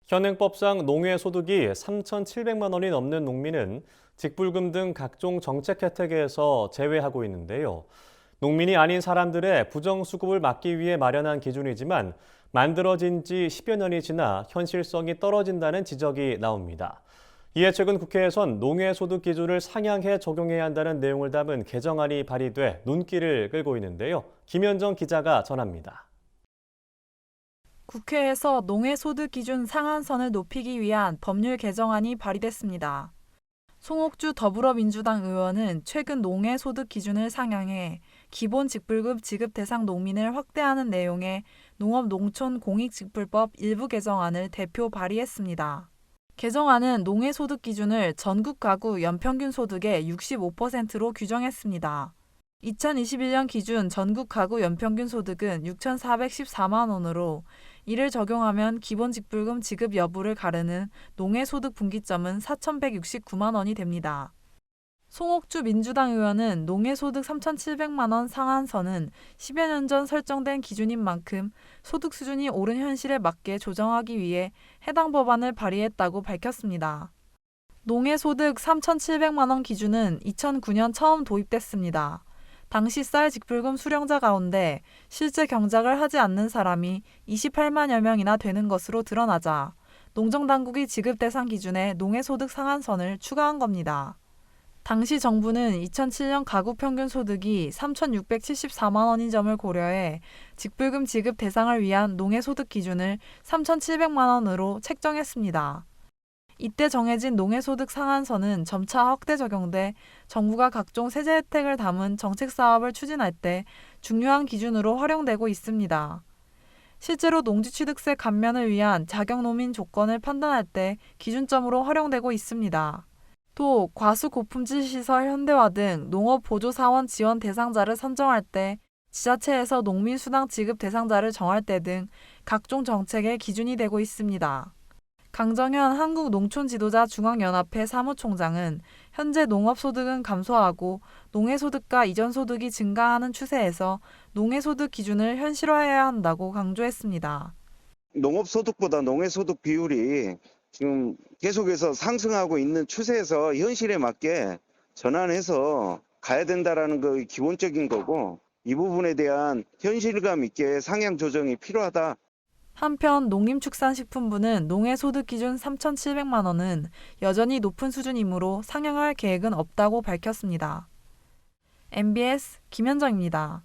현행법상 농해소득이 3,700만 원이 넘는 농민은 직불금 등 각종 정책 혜택에서 제외하고 있는데요. 농민이 아닌 사람들의 부정수급을 막기 위해 마련한 기준이지만 만들어진 지 10여 년이 지나 현실성이 떨어진다는 지적이 나옵니다. 이에 최근 국회에선 농해소득 기준을 상향해 적용해야 한다는 내용을 담은 개정안이 발의돼 눈길을 끌고 있는데요. 김현정 기자가 전합니다. 국회에서 농해소득 기준 상한선을 높이기 위한 법률 개정안이 발의됐습니다. 송옥주 더불어민주당 의원은 최근 농해소득 기준을 상향해 기본 직불금 지급 대상 농민을 확대하는 내용의 농업농촌공익직불법 일부 개정안을 대표 발의했습니다. 개정안은 농해소득 기준을 전국 가구 연평균 소득의 65%로 규정했습니다. 2021년 기준 전국 가구 연평균 소득은 6,414만 원으로 이를 적용하면 기본 직불금 지급 여부를 가르는 농해소득 분기점은 4,169만 원이 됩니다. 송옥주 민주당 의원은 농해소득 3,700만 원 상한선은 10여 년 전 설정된 기준인 만큼 소득 수준이 오른 현실에 맞게 조정하기 위해 해당 법안을 발의했다고 밝혔습니다. 농해소득 3,700만 원 기준은 2009년 처음 도입됐습니다. 당시 쌀 직불금 수령자 가운데 실제 경작을 하지 않는 사람이 28만여 명이나 되는 것으로 드러나자 농정당국이 지급 대상 기준에 농해소득 상한선을 추가한 겁니다. 당시 정부는 2007년 가구 평균 소득이 3,674만 원인 점을 고려해 직불금 지급 대상을 위한 농해소득 기준을 3,700만 원으로 책정했습니다. 이때 정해진 농해소득 상한선은 점차 확대 적용돼 정부가 각종 세제 혜택을 담은 정책 사업을 추진할 때 중요한 기준으로 활용되고 있습니다. 실제로 농지취득세 감면을 위한 자격농민 조건을 판단할 때 기준점으로 활용되고 있습니다. 또 과수고품질 시설 현대화 등 농업보조사원 지원 대상자를 선정할 때 지자체에서 농민수당 지급 대상자를 정할 때 등 각종 정책의 기준이 되고 있습니다. 강정현 한국농촌지도자중앙연합회 사무총장은 현재 농업소득은 감소하고 농해소득과 이전소득이 증가하는 추세에서 농해소득 기준을 현실화해야 한다고 강조했습니다. 농업소득보다 농해소득 비율이 지금 계속해서 상승하고 있는 추세에서 현실에 맞게 전환해서 가야 된다라는 거 기본적인 거고, 이 부분에 대한 현실감 있게 상향 조정이 필요하다. 한편 농림축산식품부는 농해소득 기준 3,700만 원은 여전히 높은 수준이므로 상향할 계획은 없다고 밝혔습니다. MBS 김현정입니다.